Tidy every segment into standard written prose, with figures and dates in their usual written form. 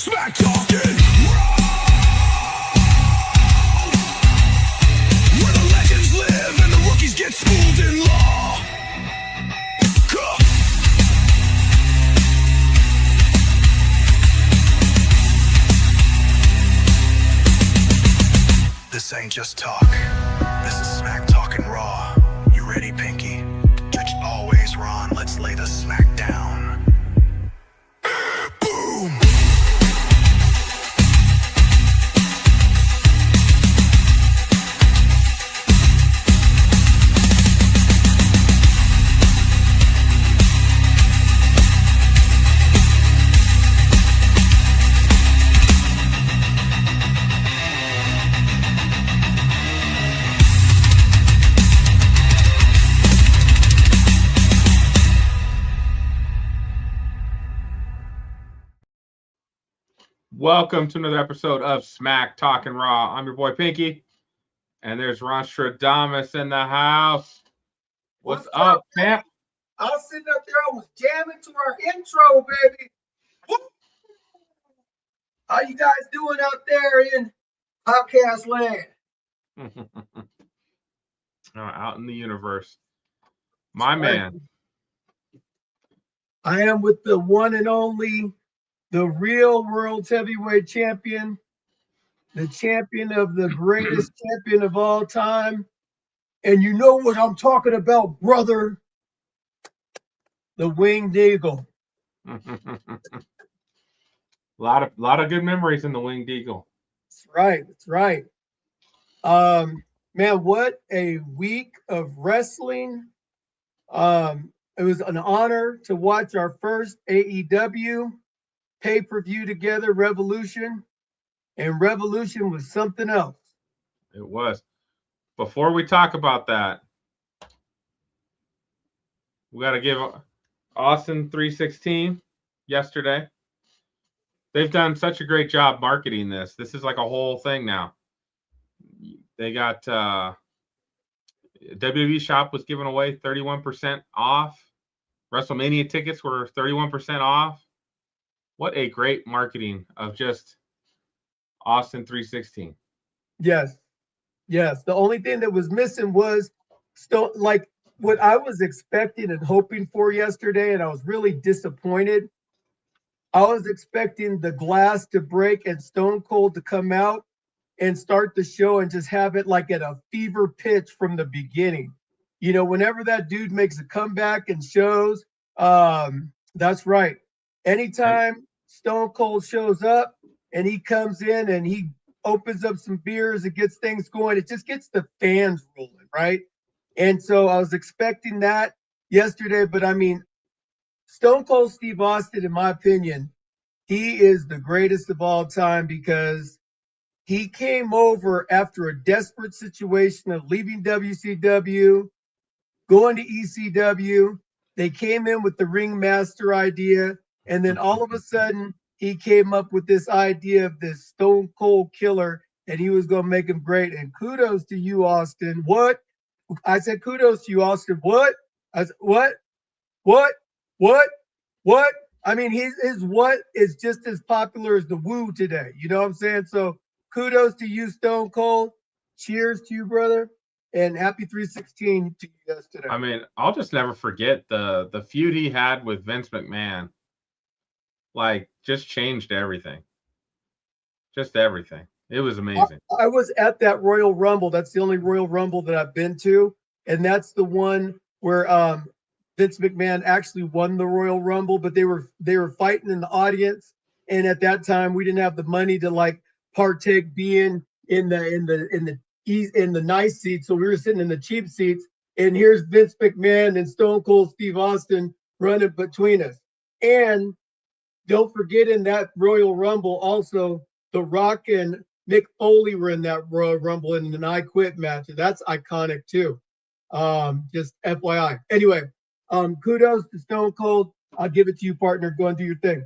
Smack talking where the legends live and the rookies get schooled in law. This ain't just talk. This is Smack Talking Raw. You ready, Pinky? Judge always Ron. Let's lay the smack down. Boom! Welcome to another episode of Smack Talking Raw. I'm your boy Pinky, and there's Ron Stradamus in the house. What's up, fam? I was sitting up there, I was jamming to our intro, baby. Woo! How you guys doing out there in podcast land? Out in the universe. My man. I am with the one and only, the real world's heavyweight champion, the champion of the greatest champion of all time. And you know what I'm talking about, brother? The Winged Eagle. A lot of good memories in the Winged Eagle. That's right. That's right. Man, what a week of wrestling. It was an honor to watch our first AEW pay-per-view together, Revolution. And Revolution was something else. It was. Before we talk about that, we got to give Austin 316 yesterday. They've done such a great job marketing this. This is like a whole thing now. They got WWE shop was giving away 31% off. WrestleMania tickets were 31% off. What a great marketing of just Austin 316. Yes. Yes. The only thing that was missing was still like what I was expecting and hoping for yesterday, and I was really disappointed. I was expecting the glass to break and Stone Cold to come out and start the show and just have it like at a fever pitch from the beginning. You know, whenever that dude makes a comeback and shows, that's right. Anytime Stone Cold shows up and he comes in and he opens up some beers and gets things going, it just gets the fans rolling, right? And so I was expecting that yesterday, but I mean, Stone Cold Steve Austin, in my opinion, he is the greatest of all time because he came over after a desperate situation of leaving WCW, going to ECW. They came in with the ringmaster idea, and then all of a sudden, he came up with this idea of this Stone Cold Killer, and he was going to make him great. And kudos to you, Austin. What? I said kudos to you, Austin. What? I said, what? What? I mean, his what is just as popular as the woo today. You know what I'm saying? So kudos to you, Stone Cold. Cheers to you, brother. And happy 316 to you yesterday. I mean, I'll just never forget the feud he had with Vince McMahon. Like, just changed everything. Just everything. It was amazing. I was at that Royal Rumble. That's the only Royal Rumble that I've been to. And that's the one where Vince McMahon actually won the Royal Rumble, but they were fighting in the audience. And at that time, we didn't have the money to like partake being in the nice seats. So we were sitting in the cheap seats. And here's Vince McMahon and Stone Cold Steve Austin running between us. And don't forget, in that Royal Rumble, also The Rock and Mick Foley were in that Royal Rumble in an I Quit match. That's iconic too. Just FYI. Anyway, kudos to Stone Cold. I'll give it to you, partner. Go and do your thing.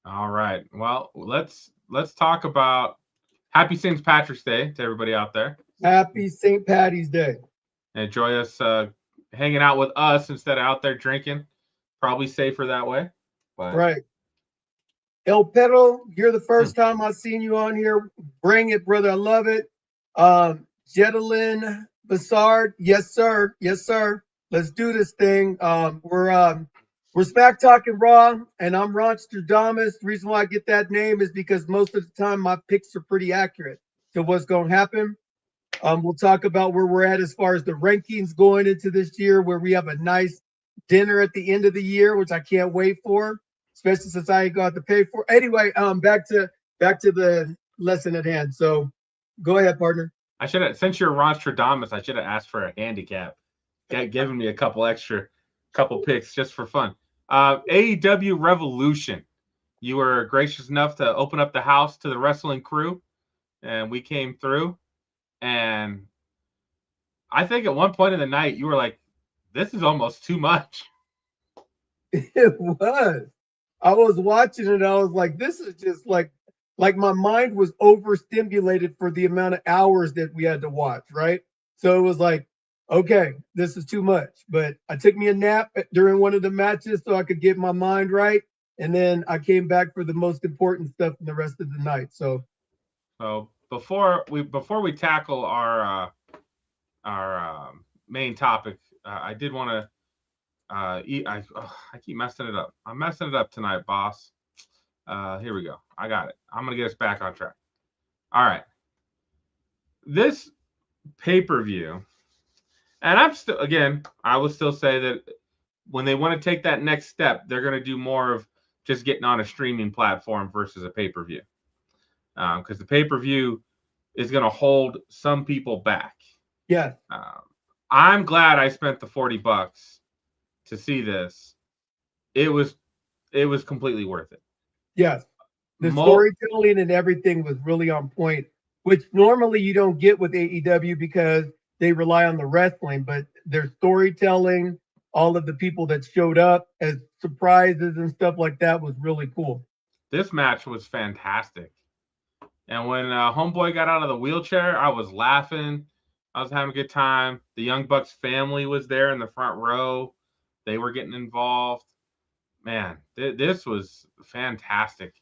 All right. Well, let's talk about Happy St. Patrick's Day to everybody out there. Happy St. Patty's Day. Enjoy us hanging out with us instead of out there drinking. Probably safer that way. But right. El Perro, you're the Hmm. first time I've seen you on here. Bring it, brother. I love it. Jetalyn Bassard, yes, sir. Yes, sir. Let's do this thing. We're Smack Talking Raw, and I'm Ronstradamus. The reason why I get that name is because most of the time my picks are pretty accurate to what's going to happen. We'll talk about where we're at as far as the rankings going into this year, where we have a nice dinner at the end of the year, which I can't wait for, especially since I ain't got to pay for. Anyway, back to the lesson at hand. So, go ahead, partner. I should have, since you're Ronstradamus, I should have asked for a handicap. Given me a couple picks just for fun. AEW Revolution. You were gracious enough to open up the house to the wrestling crew, and we came through. And I think at one point in the night, you were like, "This is almost too much." It was. I was watching it. I was like, this is just like my mind was overstimulated for the amount of hours that we had to watch, right? So it was like, okay, this is too much. But I took me a nap during one of the matches so I could get my mind right. And then I came back for the most important stuff in the rest of the night. So before we tackle our main topic, I did want to I keep messing it up. I'm messing it up tonight, boss. Here we go. I got it. I'm gonna get us back on track. All right. This pay-per-view, and I will still say that when they want to take that next step, they're gonna do more of just getting on a streaming platform versus a pay-per-view. Because the pay-per-view is gonna hold some people back. yeah, I'm glad I spent the $40 to see this. It was completely worth it. yes. The storytelling and everything was really on point, which normally you don't get with AEW because they rely on the wrestling, but their storytelling, all of the people that showed up as surprises and stuff like that was really cool. This match was fantastic. And when Homeboy got out of the wheelchair, I was laughing. I was having a good time. The Young Bucks family was there in the front row. They were getting involved. Man, this was fantastic.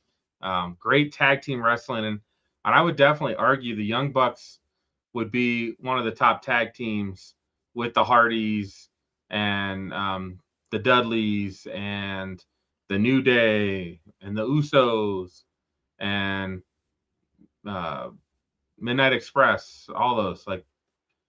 Great tag team wrestling. And I would definitely argue the Young Bucks would be one of the top tag teams with the Hardys and the Dudleys and the New Day and the Usos and Midnight Express, all those.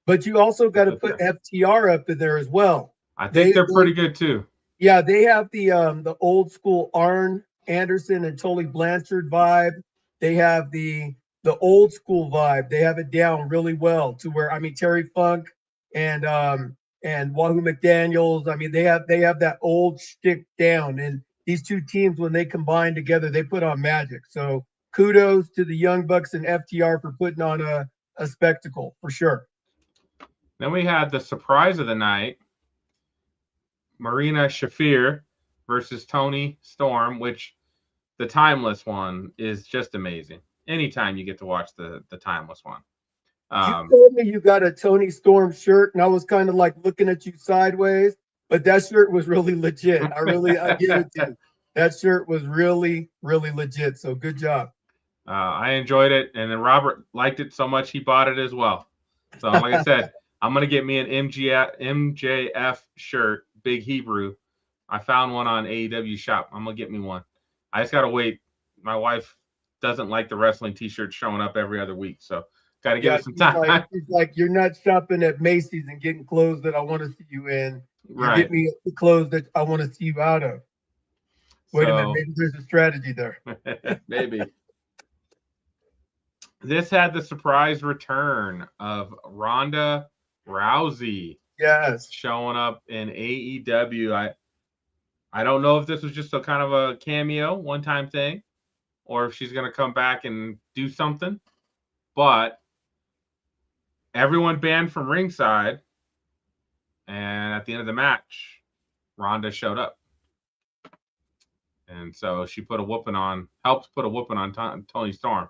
But you also got to put FTR up in there as well. I think they're pretty good too. Yeah, they have the old school Arn Anderson and Tully Blanchard vibe. They have the old school vibe. They have it down really well to where Terry Funk and Wahoo McDaniels. They have that old shtick down. And these two teams, when they combine together, they put on magic. So kudos to the Young Bucks and FTR for putting on a spectacle for sure. Then we had the surprise of the night, Marina Shafir versus Toni Storm, which the timeless one is just amazing. Anytime you get to watch the timeless one. You told me you got a Toni Storm shirt, and I was kind of like looking at you sideways, but that shirt was really legit. I give it to you. That shirt was really, really legit. So good job. I enjoyed it, and then Robert liked it so much he bought it as well. So like I said, I'm gonna get me an MJF shirt, Big Hebrew. I found one on AEW shop. I'm gonna get me one. I just gotta wait. My wife doesn't like the wrestling T-shirts showing up every other week, so gotta give it some time. It's like you're not shopping at Macy's and getting clothes that I want to see you in. Right. Get me the clothes that I want to see you out of. Wait a minute, maybe there's a strategy there. Maybe. This had the surprise return of Ronda Rousey. Yes. Showing up in AEW. I don't know if this was just a kind of a cameo, one-time thing, or if she's going to come back and do something. But everyone banned from ringside, and at the end of the match, Ronda showed up. And so she helped put a whooping on Toni Storm.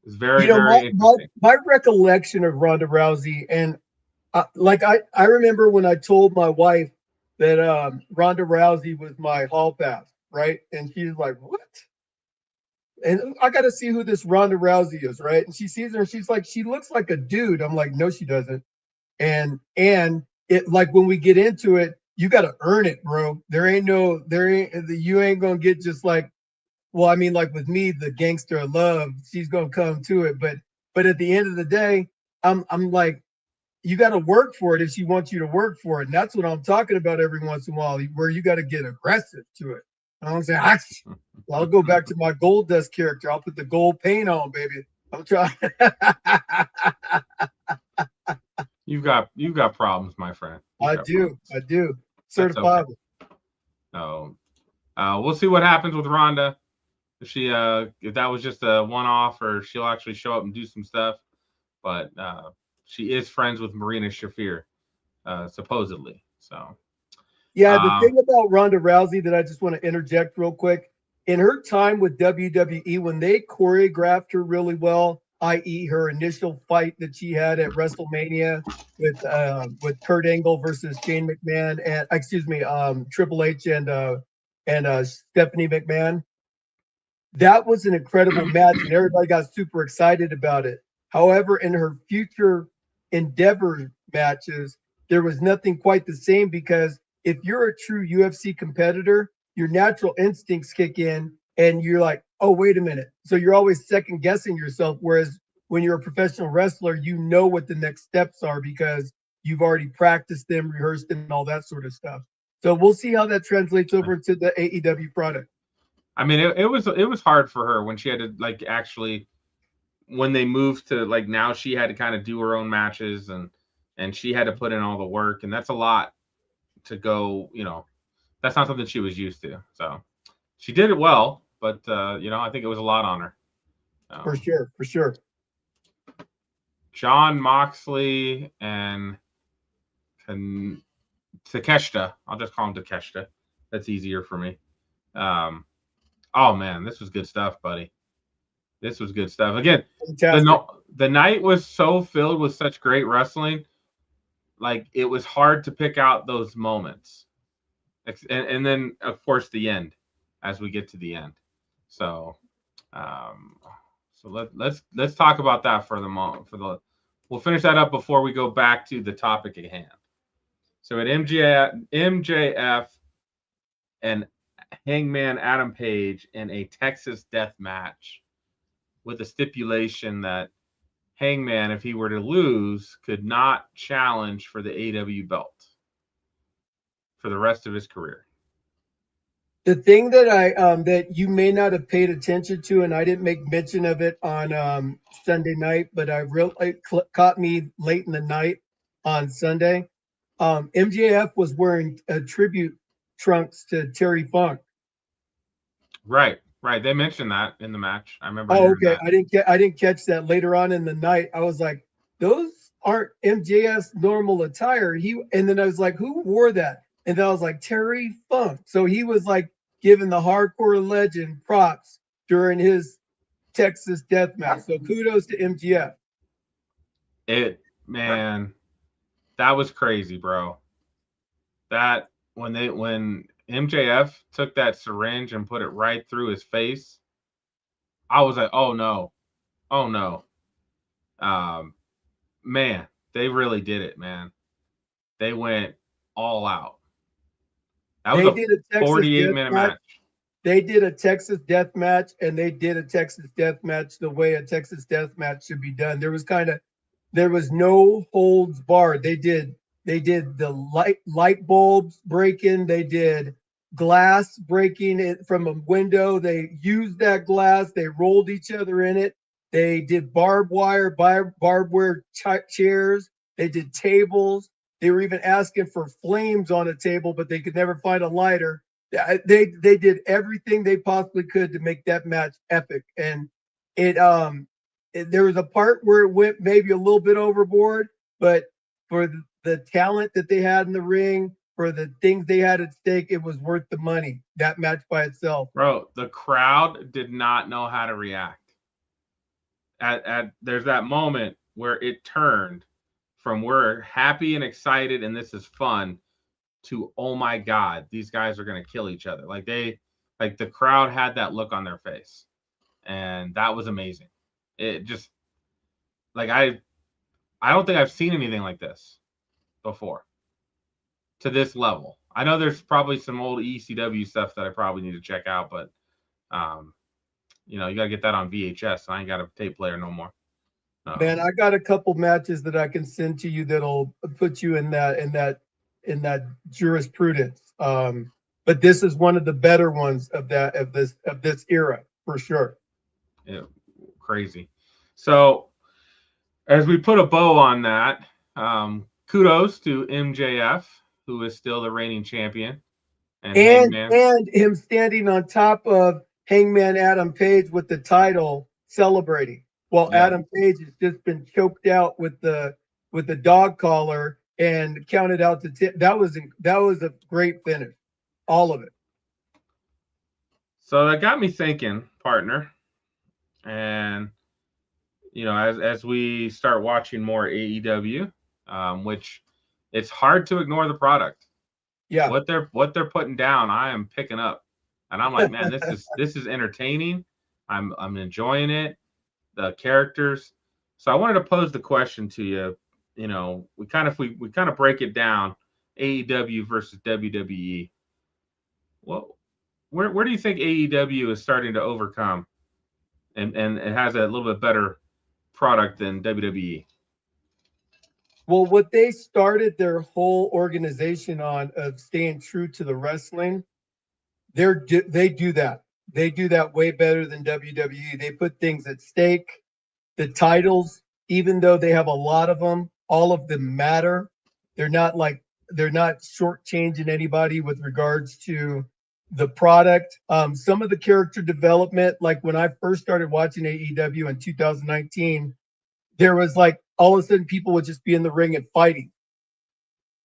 It's very interesting. My recollection of Ronda Rousey, and I remember when I told my wife that Ronda Rousey was my hall pass. right? And she's like, what? And I got to see who this Ronda Rousey is, right? And she sees her and she's like, she looks like a dude. I'm like, no, she doesn't. And it, like, when we get into it, you got to earn it, bro. You ain't gonna get just like, well, I mean, like with me, the gangster of love, she's gonna come to it. But at the end of the day, I'm like, you got to work for it if she wants you to work for it. And that's what I'm talking about every once in a while, where you got to get aggressive to it. I'm saying, I'll go back to my gold dust character. I'll put the gold paint on, baby. I'm trying. You've got problems, my friend. I do. That's okay. Certifiable. So we'll see what happens with Rhonda. If that was just a one-off, or she'll actually show up and do some stuff. But she is friends with Marina Shafir, supposedly. So yeah, the thing about Ronda Rousey that I just want to interject real quick, in her time with WWE, when they choreographed her really well, i.e., her initial fight that she had at WrestleMania with Kurt Angle versus Shane McMahon, and excuse me, Triple H and Stephanie McMahon, that was an incredible match, and everybody got super excited about it. However, in her future endeavor matches, there was nothing quite the same, because if you're a true UFC competitor, your natural instincts kick in and you're like, oh, wait a minute. So you're always second guessing yourself. Whereas when you're a professional wrestler, you know what the next steps are because you've already practiced them, rehearsed them, and all that sort of stuff. So we'll see how that translates over into the AEW product. I mean, it was hard for her when she had to, like, actually, when they moved to, like, now she had to kind of do her own matches, and she had to put in all the work, and that's a lot to go, that's not something she was used to. So she did it well, but I think it was a lot on her. For sure. John Moxley and Takeshita. I'll just call him Takeshita. That's easier for me. Oh man, this was good stuff, buddy. This was good stuff. Again, the night was so filled with such great wrestling. Like, it was hard to pick out those moments. And then, of course, the end, as we get to the end. So let's talk about that for the moment. We'll finish that up before we go back to the topic at hand. So at MJF and Hangman Adam Page in a Texas death match, with a stipulation that Hangman, if he were to lose, could not challenge for the AEW belt for the rest of his career. The thing that that you may not have paid attention to, and I didn't make mention of it on Sunday night, but it caught me late in the night on Sunday. MJF was wearing tribute trunks to Terry Funk. Right. They mentioned that in the match. I remember. Oh, okay. That. I didn't catch that later on in the night. I was like, those aren't MJF's normal attire. And then I was like, who wore that? And then I was like, Terry Funk. So he was like giving the hardcore legend props during his Texas death match. So kudos to MJF. Man, that was crazy, bro. That when MJF took that syringe and put it right through his face, I was like, oh no. Man, they really did it, man. They went all out. That was a 48-minute match. They did a Texas death match, and they did a Texas death match the way a Texas death match should be done. There was no holds barred. They did the light bulbs breaking. They did glass breaking it from a window. They used that glass. They rolled each other in it. They did barbed wire chairs. They did tables. They were even asking for flames on a table, but they could never find a lighter. They did everything they possibly could to make that match epic. And there was a part where it went maybe a little bit overboard, but for the talent that they had in the ring, for the things they had at stake, it was worth the money. That match by itself. Bro, the crowd did not know how to react. There's that moment where it turned from we're happy and excited and this is fun to, oh my God, these guys are going to kill each other. Like, Like the crowd had that look on their face, and that was amazing. It just like I don't think I've seen anything like this before to this level. I know there's probably some old ECW stuff that I probably need to check out, but you got to get that on VHS. I ain't got a tape player no more. Man, I got a couple matches that I can send to you that'll put you in that jurisprudence. But this is one of the better ones of this era for sure. Yeah, crazy. So as we put a bow on that, kudos to MJF, who is still the reigning champion, and him standing on top of Hangman Adam Page with the title, celebrating. Well, Yeah. Adam Page has just been choked out with the dog collar and counted out to 10. That was a great finish, all of it. So that got me thinking, partner, and as we start watching more AEW, which it's hard to ignore the product. Yeah. What they're putting down, I am picking up, and I'm like, man, this is entertaining. I'm enjoying it. The characters. So I wanted to pose the question to you. We kind of break it down, AEW versus WWE. Well, where do you think AEW is starting to overcome, and it has a little bit better product than WWE? Well, what they started their whole organization on of staying true to the wrestling, they do that. They do that way better than WWE. They put things at stake. The titles, even though they have a lot of them, all of them matter. They're not shortchanging anybody with regards to the product. Some of the character development, like when I first started watching AEW in 2019, there was like all of a sudden people would just be in the ring and fighting.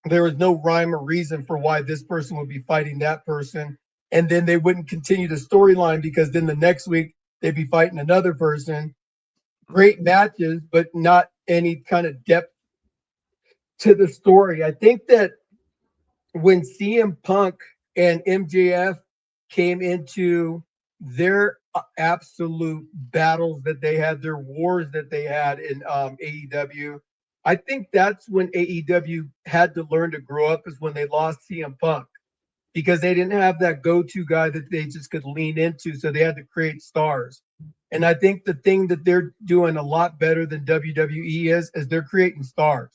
There was no rhyme or reason for why this person would be fighting that person. And then they wouldn't continue the storyline because then the next week they'd be fighting another person. Great matches, but not any kind of depth to the story. I think that when CM Punk and MJF came into their absolute battles that they had, their wars that they had in AEW, I think that's when AEW had to learn to grow up, is when they lost CM Punk, because they didn't have that go-to guy that they just could lean into. So they had to create stars. And I think the thing that they're doing a lot better than WWE is they're creating stars.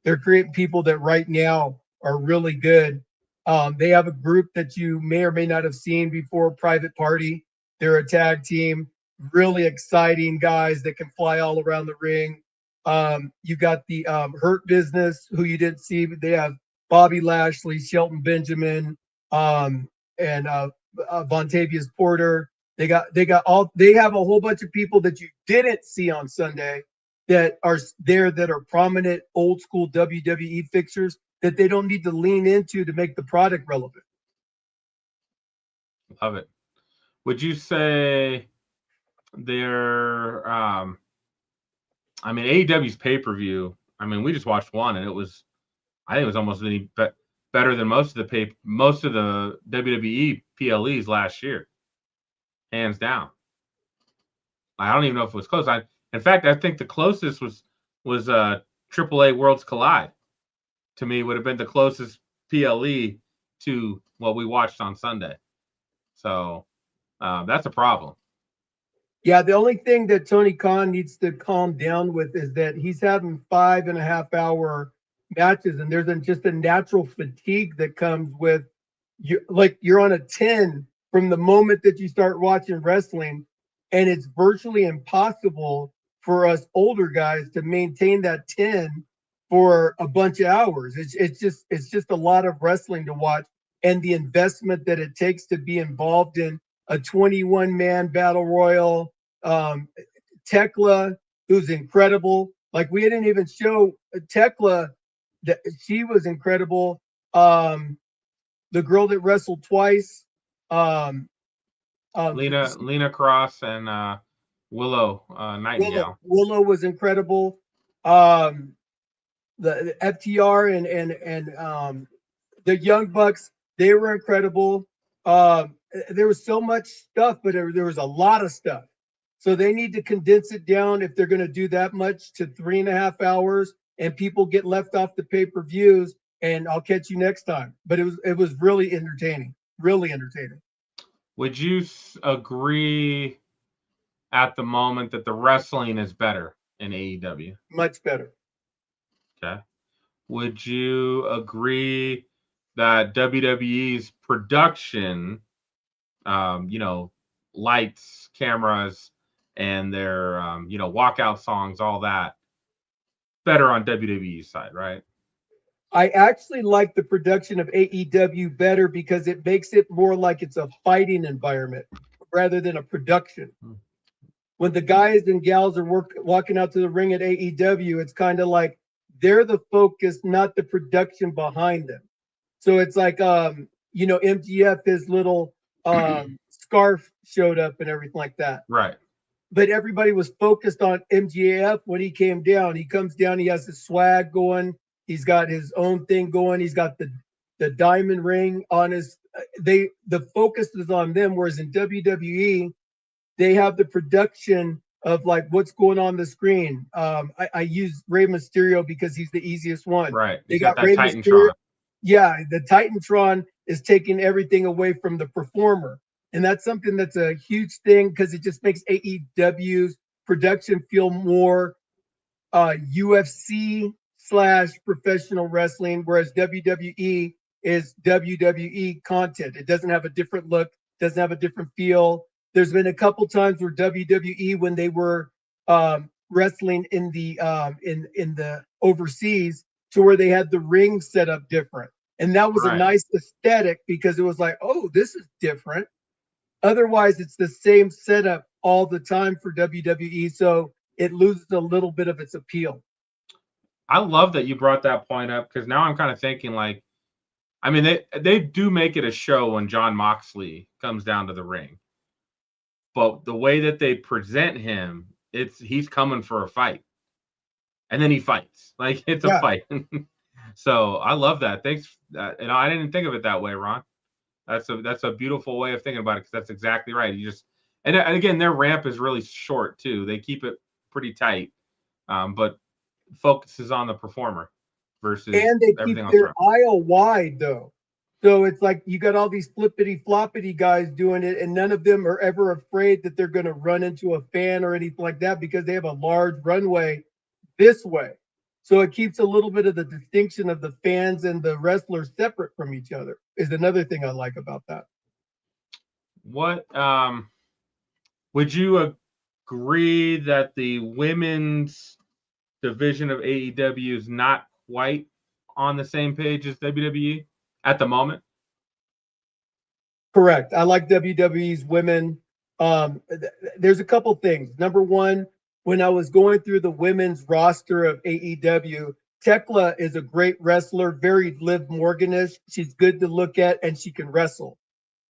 They're creating people that right now are really good. They have a group that you may or may not have seen before, Private Party. They're a tag team, really exciting guys that can fly all around the ring. You got the Hurt Business, who you didn't see, but they have Bobby Lashley, Shelton Benjamin, and Vontavious Porter. They have a whole bunch of people that you didn't see on Sunday that are there, that are prominent old school WWE fixtures that they don't need to lean into to make the product relevant. Love it. Would you say they're AEW's pay-per-view, we just watched one, and I think it was almost any better than most of the WWE PLEs last year, hands down. I don't even know if it was close. In fact, I think the closest was AAA Worlds Collide. To me, would have been the closest PLE to what we watched on Sunday. So that's a problem. Yeah, the only thing that Tony Khan needs to calm down with is that he's having 5.5-hour matches, and there's just a natural fatigue that comes with you. Like, you're on a 10 from the moment that you start watching wrestling, and it's virtually impossible for us older guys to maintain that 10 for a bunch of hours. It's just a lot of wrestling to watch, and the investment that it takes to be involved in a 21-man battle royal. Tekla, who's incredible. Like, we didn't even show Tekla, that she was incredible. The girl that wrestled twice, Lena Cross and Willow Nightingale. Willow was incredible. The FTR and the Young Bucks, they were incredible. there was so much stuff, but there was a lot of stuff. So they need to condense it down if they're going to do that much to 3.5 hours, and people get left off the pay-per-views. And I'll catch you next time. But it was really entertaining, really entertaining. Would you agree at the moment that the wrestling is better in AEW? Much better. Okay. Would you agree that WWE's production, lights, cameras, and their, walkout songs, all that, better on WWE's side, right? I actually like the production of AEW better because it makes it more like it's a fighting environment rather than a production. When the guys and gals are walking out to the ring at AEW, it's kind of like they're the focus, not the production behind them. So it's like, MGF, his little scarf showed up and everything like that. Right. But everybody was focused on MGF when he came down. He comes down, he has his swag going. He's got his own thing going. He's got the diamond ring on his. The focus is on them, whereas in WWE, they have the production of like what's going on the screen. I use Rey Mysterio because he's the easiest one. Right. They got Rey Mysterio. Yeah, the Titantron is taking everything away from the performer. And that's something that's a huge thing because it just makes AEW's production feel more UFC / professional wrestling, whereas WWE is WWE content. It doesn't have a different look, doesn't have a different feel. There's been a couple times where WWE, when they were wrestling in the overseas, to where they had the ring set up different, and that was a nice aesthetic because it was like, oh, this is different. Otherwise, it's the same setup all the time for WWE, so it loses a little bit of its appeal. I love that you brought that point up because now I'm kind of thinking like, I mean, they do make it a show when Jon Moxley comes down to the ring, but the way that they present him, he's coming for a fight, and then he fights like it's a fight. So I love that. Thanks, and I didn't think of it that way, Ron. That's a beautiful way of thinking about it because that's exactly right. And again, their ramp is really short too. They keep it pretty tight, but focuses on the performer versus and they keep their aisle wide though. So it's like you got all these flippity floppity guys doing it, and none of them are ever afraid that they're going to run into a fan or anything like that because they have a large runway this way. So it keeps a little bit of the distinction of the fans and the wrestlers separate from each other is another thing I like about that. What would you agree that the women's division of AEW is not quite on the same page as WWE at the moment? Correct. I like WWE's women. There's a couple things. Number one, when I was going through the women's roster of AEW, Tekla is a great wrestler, very Liv Morgan-ish. She's good to look at, and she can wrestle.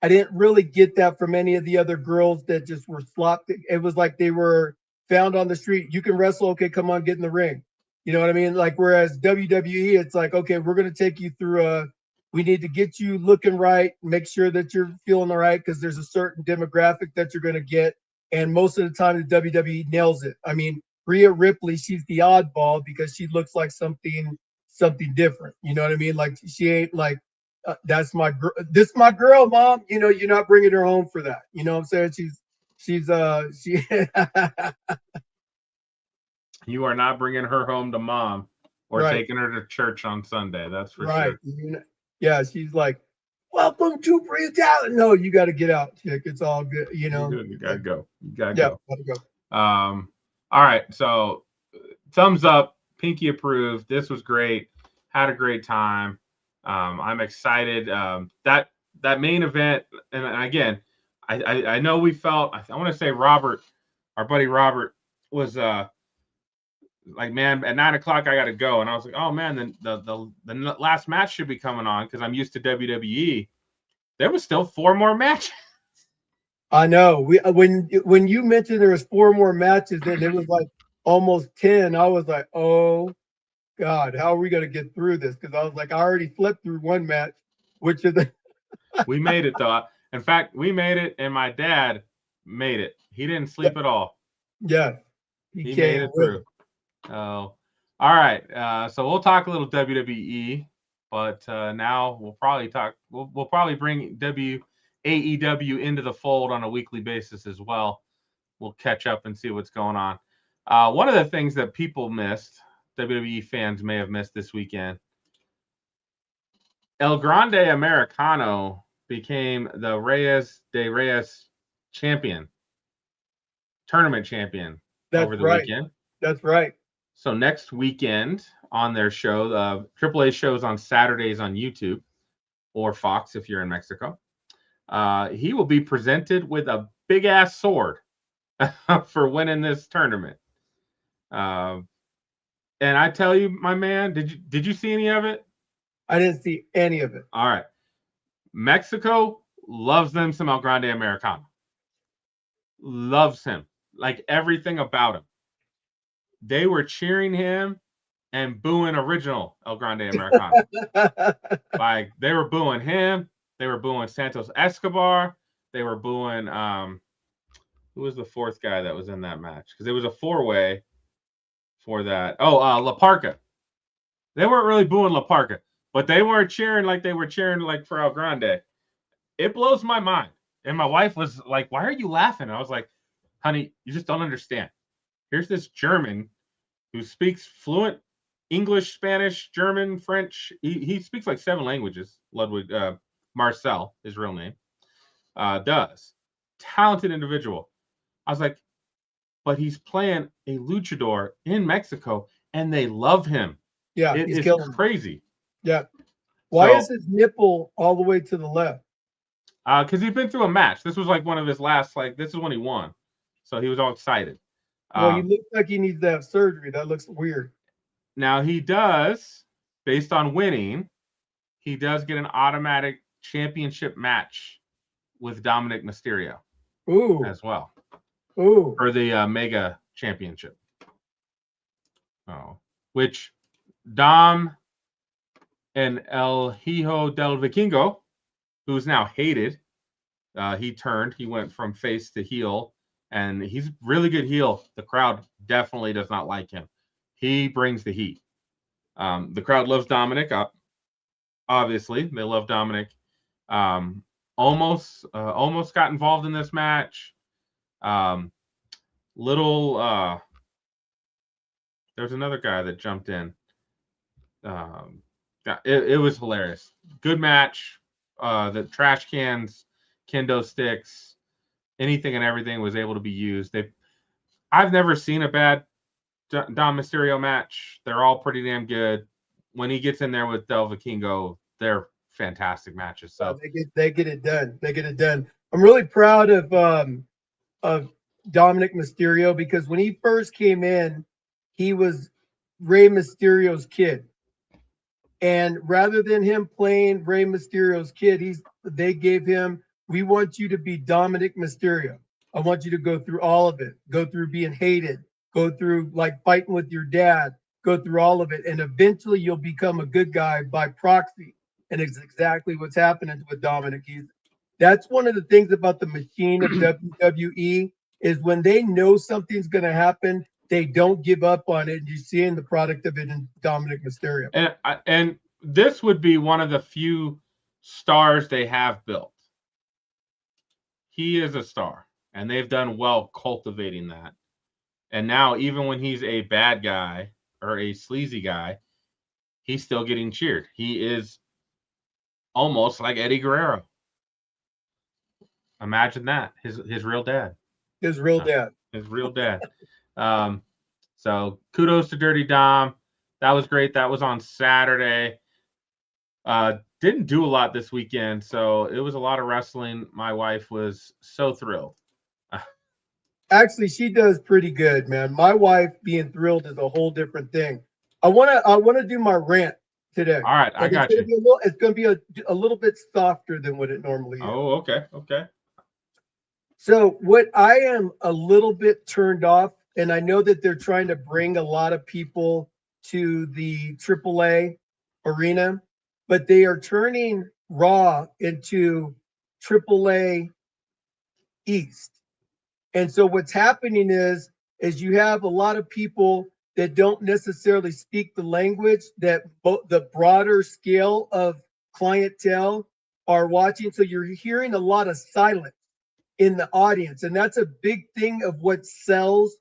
I didn't really get that from any of the other girls that just were slopped. It was like they were found on the street. You can wrestle. Okay, come on, get in the ring. You know what I mean? Like, whereas WWE, it's like, okay, we're going to take you through we need to get you looking right, make sure that you're feeling all right because there's a certain demographic that you're going to get. And most of the time, the WWE nails it. I mean, Rhea Ripley, she's the oddball because she looks like something different. You know what I mean? Like, she ain't like, that's my girl. This is my girl, mom. You know, you're not bringing her home for that. You know what I'm saying? She. You are not bringing her home to mom or taking her to church on Sunday. That's for sure. Yeah, she's like, welcome to Brutality. No, you got to get out, chick. It's all good. You know, you got to go. You got to go. Gotta go. All right. So thumbs up, Pinky approved. This was great. Had a great time. I'm excited. That main event, and again, I know we felt, I want to say Robert, our buddy Robert, was like, man, at 9 o'clock I got to go, and I was like, oh man, the last match should be coming on because I'm used to WWE. There was still 4 more matches. I know. When you mentioned there was 4 more matches, and it was like almost 10. I was like, oh God, how are we gonna get through this? Because I was like, I already flipped through one match, which is we made it though. In fact, we made it, and my dad made it. He didn't sleep at all. Yeah. He came made it with through. Oh, all right. So we'll talk a little WWE, but now we'll probably talk. We'll probably bring AEW into the fold on a weekly basis as well. We'll catch up and see what's going on. One of the things that people missed, WWE fans may have missed this weekend, El Grande Americano became the Reyes de Reyes champion, tournament champion That's over the right. weekend. That's right. So next weekend on their show, AAA shows on Saturdays on YouTube or Fox if you're in Mexico. He will be presented with a big ass sword for winning this tournament. And I tell you, my man, did you see any of it? I didn't see any of it. All right. Mexico loves them some El Grande Americano. Loves him. Like everything about him. They were cheering him and booing original El Grande Americano. Like they were booing him. They were booing Santos Escobar. They were booing who was the fourth guy that was in that match? Because it was a 4-way for that. Oh, La Parca. They weren't really booing La Parca, but they weren't cheering like they were cheering like for El Grande. It blows my mind. And my wife was like, "Why are you laughing?" And I was like, "Honey, you just don't understand. Here's this German who speaks fluent English, Spanish, German, French. He speaks like 7 languages. Ludwig Marcel, his real name, does. Talented individual." I was like, but he's playing a luchador in Mexico, and they love him. Yeah, It he's is killing him. crazy. Yeah. Why So- is his nipple all the way to the left? Because he's been through a match. This was like one of his last, this is when he won. So he was all excited. Well, he looks like he needs to have surgery. That looks weird. Now he does, based on winning, he does get an automatic championship match with Dominic Mysterio Ooh. as well Ooh. for the Mega Championship. Oh, which Dom and El Hijo del Vikingo, who's now hated, he went from face to heel, and he's really good heel. The crowd definitely does not like him. He brings the heat. The crowd loves Dominic. Obviously, they love Dominic. Almost got involved in this match. There's another guy that jumped in. It was hilarious. Good match. The trash cans, kendo sticks, anything and everything was able to be used. I've never seen a bad Dom Mysterio match. They're all pretty damn good. When he gets in there with Del Vikingo, they're fantastic matches. So they get it done. They get it done. I'm really proud of Dominic Mysterio because when he first came in, he was Rey Mysterio's kid. And rather than him playing Rey Mysterio's kid, they gave him, we want you to be Dominic Mysterio. I want you to go through all of it. Go through being hated. Go through like fighting with your dad. Go through all of it. And eventually you'll become a good guy by proxy. And it's exactly what's happening with Dominic. That's one of the things about the machine of WWE is when they know something's going to happen, they don't give up on it. You're seeing the product of it in Dominic Mysterio. And this would be one of the few stars they have built. He is a star, and they've done well cultivating that. And now, even when he's a bad guy or a sleazy guy, he's still getting cheered. He is almost like Eddie Guerrero. Imagine that. His real dad. His real dad. His real dad. So kudos to Dirty Dom. That was great. That was on Saturday. Didn't do a lot this weekend, so it was a lot of wrestling. My wife was so thrilled. Actually, she does pretty good, man. My wife being thrilled is a whole different thing. I wanna do my rant today. All right, I got you. It's gonna be a little bit softer than what it normally is. Oh, okay. So what I am a little bit turned off, and I know that they're trying to bring a lot of people to the AAA arena, but they are turning Raw into AAA East. And so what's happening is you have a lot of people that don't necessarily speak the language that the broader scale of clientele are watching. So you're hearing a lot of silence in the audience. And that's a big thing of what sells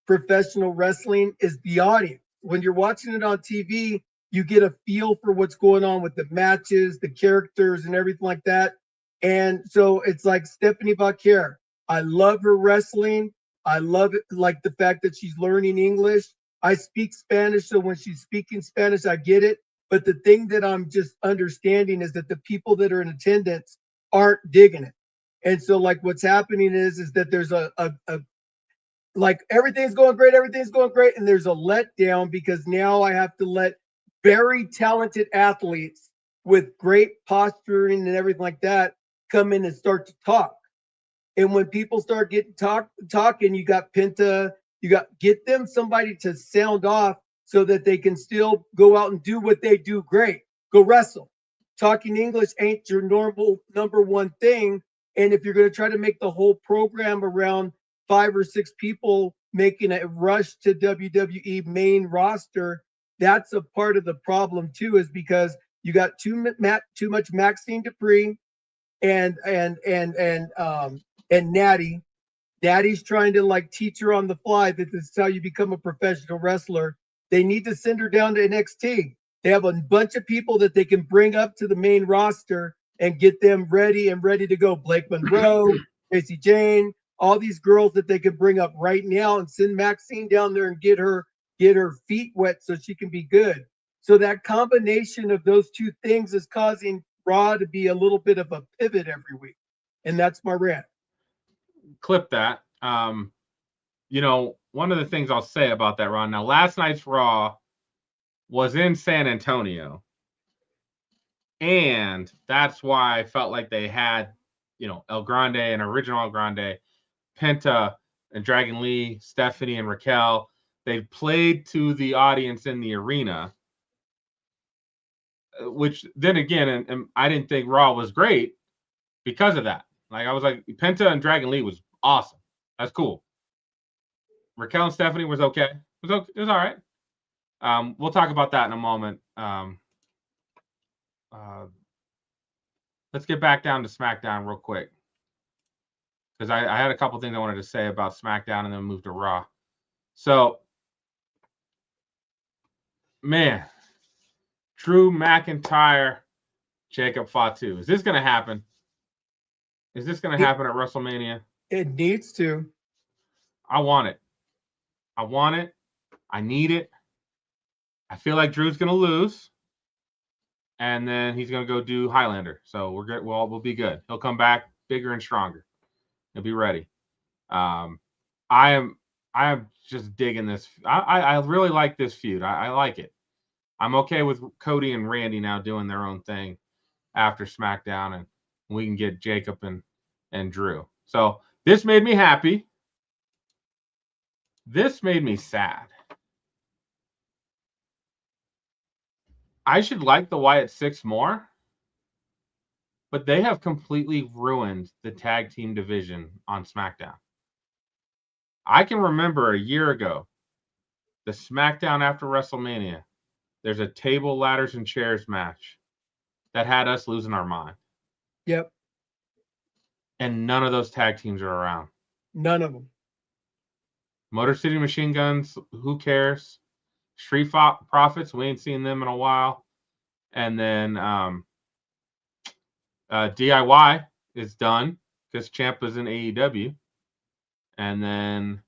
professional wrestling is the audience. When you're watching it on TV, you get a feel for what's going on with the matches, the characters, and everything like that. And so it's like Stephanie Vaquer. I love her wrestling. I love it, like the fact that she's learning English. I speak Spanish, so when she's speaking Spanish, I get it. But the thing that I'm just understanding is that the people that are in attendance aren't digging it. And so, like, what's happening is that there's a like everything's going great, and there's a letdown because now I have to let very talented athletes with great posturing and everything like that come in and start to talk. And when people start getting talking, you got Penta, get them somebody to sound off so that they can still go out and do what they do great. Go wrestle. Talking English ain't your normal number one thing. And if you're going to try to make the whole program around 5 or 6 people making a rush to WWE main roster, that's a part of the problem too, is because you got too much Maxine Dupree and Natty. Natty's trying to like teach her on the fly that this is how you become a professional wrestler. They need to send her down to NXT. They have a bunch of people that they can bring up to the main roster and get them ready to go. Blake Monroe, Casey Jane, all these girls that they can bring up right now and send Maxine down there and get her feet wet so she can be good. So that combination of those two things is causing Raw to be a little bit of a pivot every week. And that's my rant. Clip that. You know, one of the things I'll say about that, Ron, now last night's Raw was in San Antonio. And that's why I felt like they had, you know, El Grande and original El Grande, Penta and Dragon Lee, Stephanie and Raquel. They played to the audience in the arena, which then again, and I didn't think Raw was great because of that. Like I was like, Penta and Dragon Lee was awesome. That's cool. Raquel and Stephanie was okay. It was all right. We'll talk about that in a moment. Let's get back down to SmackDown real quick, because I had a couple things I wanted to say about SmackDown and then move to Raw. So, man, Drew McIntyre, Jacob Fatu. Is this going to happen? Is this going to happen at WrestleMania? It needs to. I want it. I need it. I feel like Drew's going to lose, and then he's going to go do Highlander. So we're good. We'll be good. He'll come back bigger and stronger. He'll be ready. I am just digging this. I really like this feud. I like it. I'm okay with Cody and Randy now doing their own thing after SmackDown, and we can get Jacob and Drew. So this made me happy. This made me sad. I should like the Wyatt Six more, but they have completely ruined the tag team division on SmackDown. I can remember a year ago, the SmackDown after WrestleMania, there's a table, ladders, and chairs match that had us losing our mind. Yep. And none of those tag teams are around. None of them. Motor City Machine Guns, who cares? Street Profits, we ain't seen them in a while. And then DIY is done because Ciampa's in AEW. And then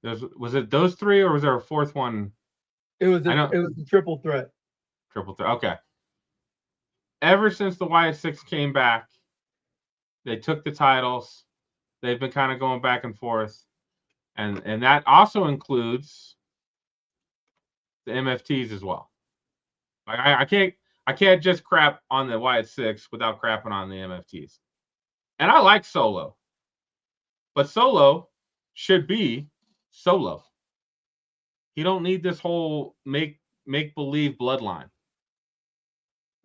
was it those three, or was there a fourth one? It was a triple threat. Triple threat. Okay. Ever since the Wyatt Six came back, they took the titles. They've been kind of going back and forth. And that also includes the MFTs as well. Like I can't just crap on the Wyatt Six without crapping on the MFTs. And I like Solo. But Solo should be Solo. He don't need this whole make believe bloodline.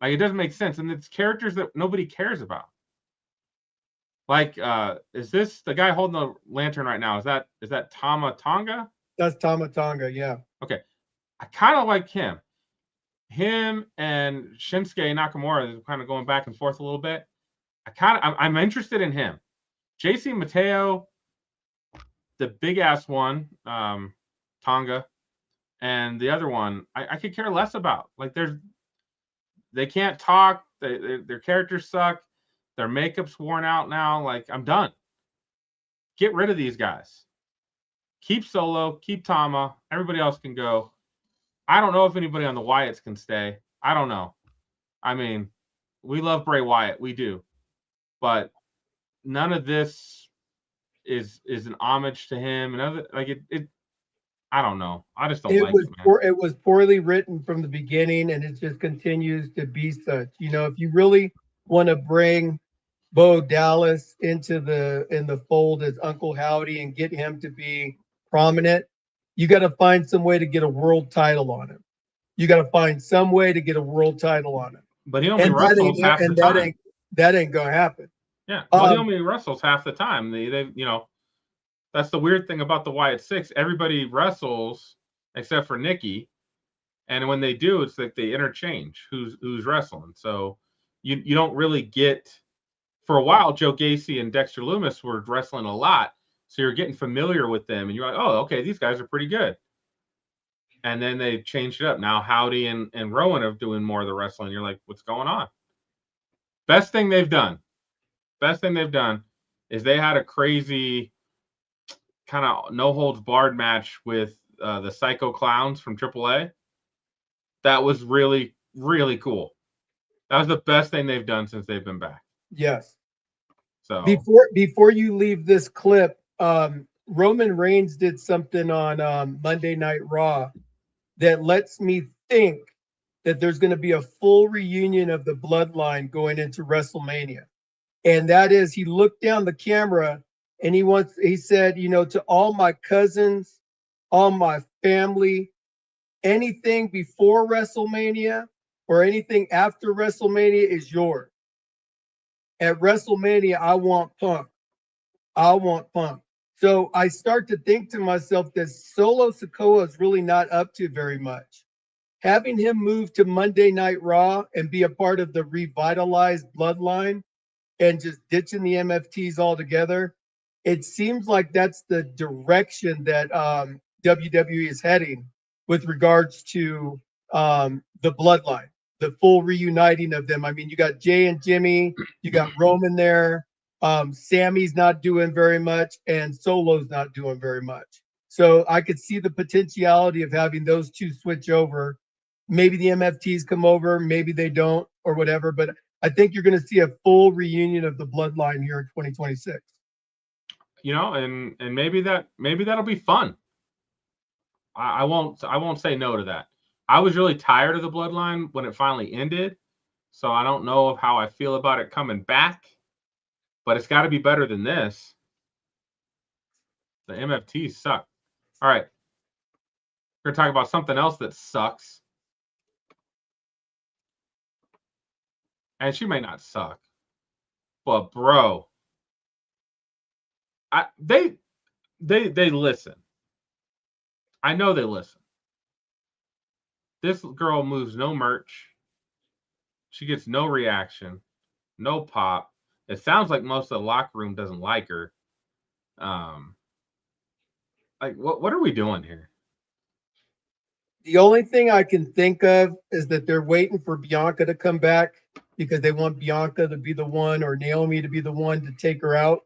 Like, it doesn't make sense. And it's characters that nobody cares about. Like, is this the guy holding the lantern right now? Is that Tama Tonga? That's Tama Tonga, yeah. Okay. I kind of like him. Him and Shinsuke Nakamura is kind of going back and forth a little bit. I'm interested in him. JC Mateo, the big ass one, Tonga, and the other one, I could care less about. Like, they can't talk. Their characters suck. Their makeup's worn out now. Like, I'm done. Get rid of these guys. Keep Solo. Keep Tama. Everybody else can go. I don't know if anybody on the Wyatts can stay. I don't know. I mean, we love Bray Wyatt. We do. But none of this is an homage to him. And other, like it I don't know. I just don't like it, man. It was poorly written from the beginning, and it just continues to be such. You know, if you really want to bring Bo Dallas in the fold as Uncle Howdy and get him to be prominent, you got to find some way to get a world title on him. You got to find some way to get a world title on him. But he only wrestles half the time. That ain't gonna happen. Yeah. Well, he only wrestles half the time. They that's the weird thing about the Wyatt Six. Everybody wrestles except for Nikki, and when they do, it's like they interchange who's wrestling. So you don't really get. For a while, Joe Gacy and Dexter Lumis were wrestling a lot, so you're getting familiar with them, and you're like, oh, okay, these guys are pretty good. And then they changed it up. Now Howdy and Rowan are doing more of the wrestling. You're like, what's going on? Best thing they've done is they had a crazy kind of no holds barred match with the Psycho Clowns from AAA. That was really, really cool. That was the best thing they've done since they've been back. Yes. So before you leave this clip, Roman Reigns did something on Monday Night Raw that lets me think that there's going to be a full reunion of the bloodline going into WrestleMania. And that is, he looked down the camera and he said, you know, to all my cousins, all my family, anything before WrestleMania or anything after WrestleMania is yours. At WrestleMania, I want Punk. I want Punk. So I start to think to myself that Solo Sikoa is really not up to very much. Having him move to Monday Night Raw and be a part of the revitalized bloodline and just ditching the MFTs altogether, it seems like that's the direction that WWE is heading with regards to the bloodline, the full reuniting of them. I mean, you got Jay and Jimmy, you got Roman there. Sammy's not doing very much, and Solo's not doing very much. So I could see the potentiality of having those two switch over. Maybe the MFTs come over, maybe they don't, or whatever. But I think you're going to see a full reunion of the bloodline here in 2026. You know, and maybe that'll be fun. I won't say no to that. I was really tired of the bloodline when it finally ended, so I don't know how I feel about it coming back. But it's got to be better than this. The MFTs suck. All right. We're going to talk about something else that sucks. And she may not suck. But, bro. They listen. I know they listen. This girl moves no merch. She gets no reaction. No pop. It sounds like most of the locker room doesn't like her. Like, what are we doing here? The only thing I can think of is that they're waiting for Bianca to come back because they want Bianca to be the one or Naomi to be the one to take her out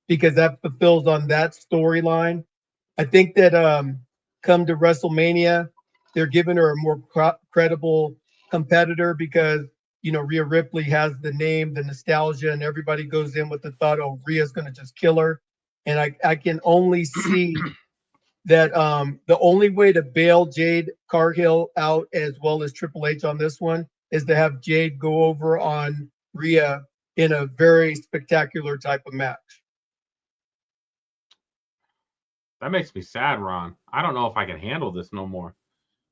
because that fulfills on that storyline. I think that come to WrestleMania, they're giving her a more credible competitor because you know, Rhea Ripley has the name, the nostalgia, and everybody goes in with the thought, oh, Rhea's going to just kill her. And I can only see that the only way to bail Jade Cargill out as well as Triple H on this one is to have Jade go over on Rhea in a very spectacular type of match. That makes me sad, Ron. I don't know if I can handle this no more.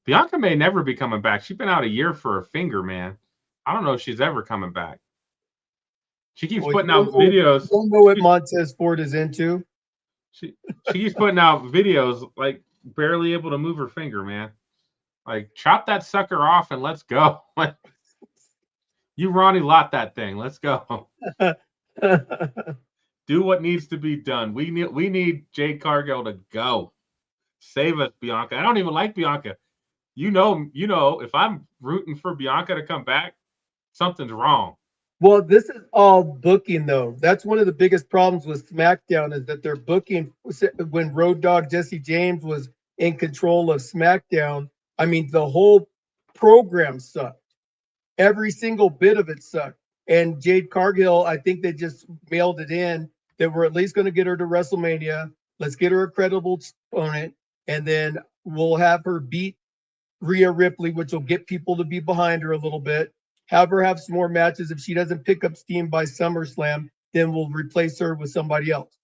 Bianca may never be coming back. She's been out a year for her finger, man. I don't know if she's ever coming back. She keeps Well, putting out videos. You don't know what Montez Ford is into. She keeps putting out videos like barely able to move her finger, man. Like chop that sucker off and let's go. You Ronnie Lott that thing. Let's go. Do what needs to be done. We need Jade Cargill to go. Save us, Bianca. I don't even like Bianca. You know, if I'm rooting for Bianca to come back, something's wrong. Well, this is all booking, though. That's one of the biggest problems with SmackDown is that they're booking. When Road Dogg Jesse James was in control of SmackDown, I mean, the whole program sucked. Every single bit of it sucked. And Jade Cargill, I think they just mailed it in that we're at least going to get her to WrestleMania. Let's get her a credible opponent, and then we'll have her beat Rhea Ripley, which will get people to be behind her a little bit. Have her have some more matches. If she doesn't pick up steam by SummerSlam, then we'll replace her with somebody else.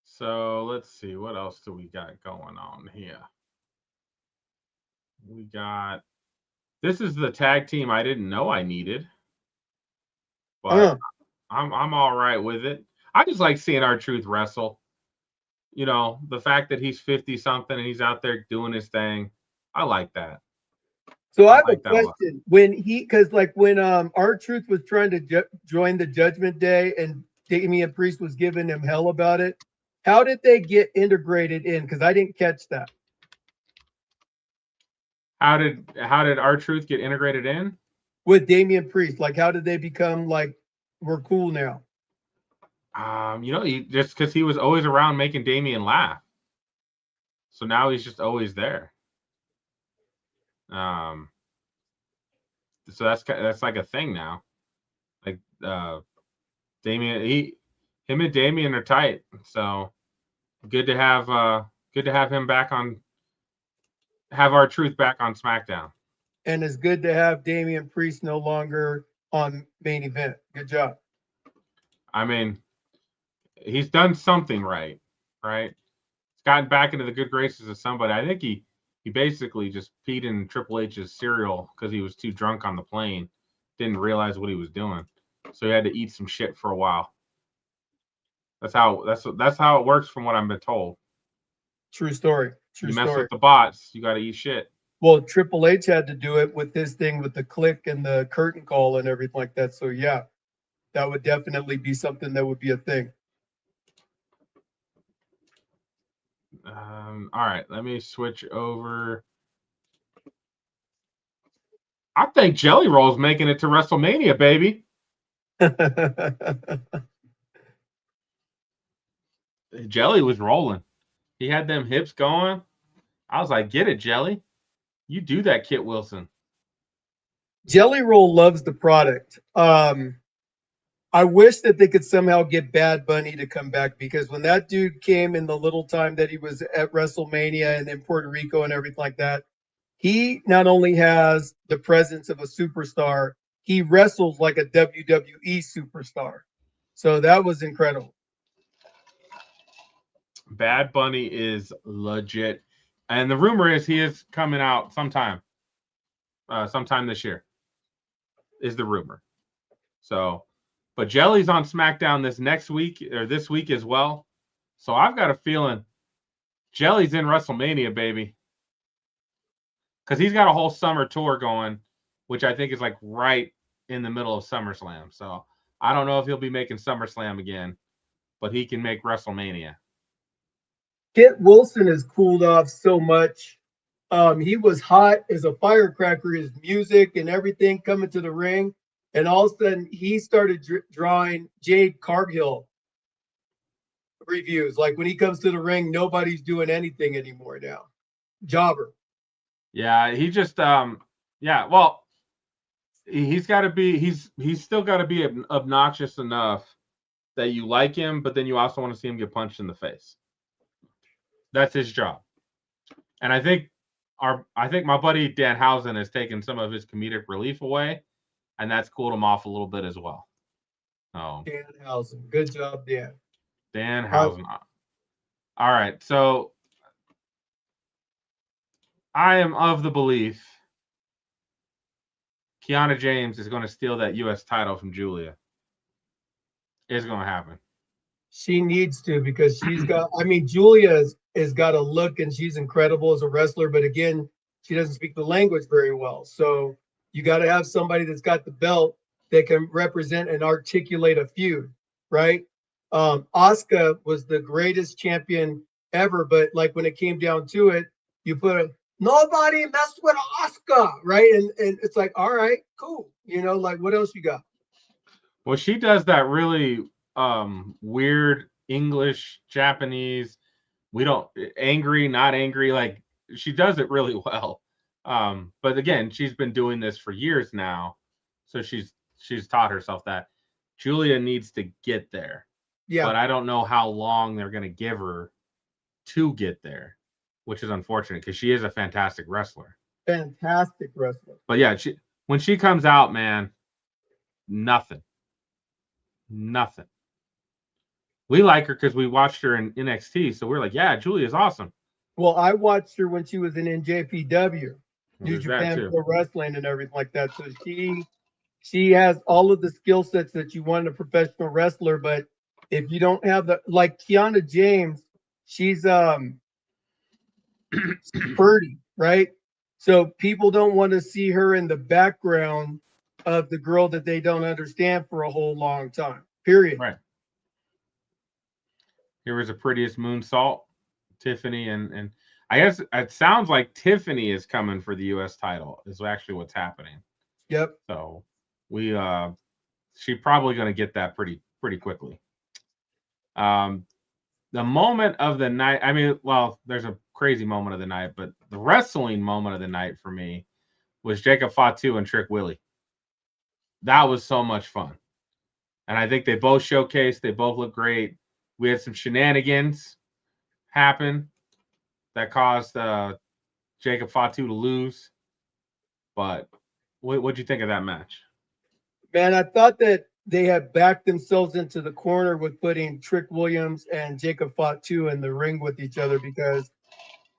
So let's see. What else do we got going on here? We got this is the tag team I didn't know I needed. But I'm all right with it. I just like seeing R-Truth wrestle. You know, the fact that he's 50 something and he's out there doing his thing. I like that. So I have a question. When R-Truth was trying to join the Judgment Day and Damian Priest was giving him hell about it, how did they get integrated in? Because I didn't catch that. How did R-Truth get integrated in? With Damian Priest. Like, how did they become like, we're cool now? Just because he was always around making Damian laugh. So now he's just always there. So that's like a thing now. Like Damian, him and Damian are tight. So good to have him back on. Have R-Truth back on SmackDown. And it's good to have Damian Priest no longer on main event. Good job. I mean, he's done something right? He's gotten back into the good graces of somebody. I think he basically just peed in Triple H's cereal because he was too drunk on the plane. Didn't realize what he was doing. So he had to eat some shit for a while. That's how it works from what I've been told. True story. You mess with the bots, you got to eat shit. Well, Triple H had to do it with this thing with the click and the curtain call and everything like that. So yeah, that would definitely be something that would be a thing. All right, let me switch over. I think Jelly Roll's making it to WrestleMania, baby. Jelly was rolling. He had them hips going. I was like, get it, Jelly. You do that, Kit Wilson. Jelly Roll loves the product. I wish that they could somehow get Bad Bunny to come back, because when that dude came in the little time that he was at WrestleMania and in Puerto Rico and everything like that, he not only has the presence of a superstar, he wrestles like a WWE superstar. So that was incredible. Bad Bunny is legit. And the rumor is he is coming out sometime this year, is the rumor. So, but Jelly's on SmackDown this week as well. So I've got a feeling Jelly's in WrestleMania, baby. Because he's got a whole summer tour going, which I think is like right in the middle of SummerSlam. So I don't know if he'll be making SummerSlam again, but he can make WrestleMania. Kit Wilson has cooled off so much. He was hot as a firecracker, his music and everything coming to the ring. And all of a sudden, he started drawing Jade Cargill reviews. Like when he comes to the ring, nobody's doing anything anymore now. Jobber. Yeah, he just well, he's got to be he's still got to be obnoxious enough that you like him, but then you also want to see him get punched in the face. That's his job. And I think my buddy Danhausen has taken some of his comedic relief away, and that's cooled him off a little bit as well. Oh, Danhausen. Good job, Dan. Danhausen. All right, so I am of the belief Kiana James is going to steal that U.S. title from Julia. is going to happen. She needs to, because she's got, I mean, Julia has got a look and she's incredible as a wrestler, but again, she doesn't speak the language very well. So you got to have somebody that's got the belt that can represent and articulate a feud, right? Asuka was the greatest champion ever, but like when it came down to it, you put a nobody messed with Asuka, right? And it's like, all right, cool. You know, like what else you got? Well, she does that really weird English, Japanese. We don't angry, not angry. Like she does it really well. But again, she's been doing this for years now, so she's taught herself that. Julia needs to get there, Yeah, but I don't know how long they're going to give her to get there, which is unfortunate because she is a fantastic wrestler. fantastic wrestler. But yeah, when she comes out, man, nothing. We like her because we watched her in NXT, so we're like, yeah, Julia's awesome. Well, I watched her when she was in NJPW, New There's that Japan too. Pro Wrestling and everything like that. So she has all of the skill sets that you want in a professional wrestler, but if you don't have the like Kiana James, she's Purdy, right? So people don't want to see her in the background of the girl that they don't understand for a whole long time. Period. Right. Here was the prettiest moonsault, Tiffany, and I guess it sounds like Tiffany is coming for the U.S. title. Is actually what's happening. Yep. So she's probably going to get that pretty quickly. The moment of the night. I mean, well, there's a crazy moment of the night, but the wrestling moment of the night for me was Jacob Fatu and Trick Willie. That was so much fun, and I think they both showcased. They both look great. We had some shenanigans happen that caused Jacob Fatu to lose. But what'd you think of that match? Man, I thought that they had backed themselves into the corner with putting Trick Williams and Jacob Fatu in the ring with each other, because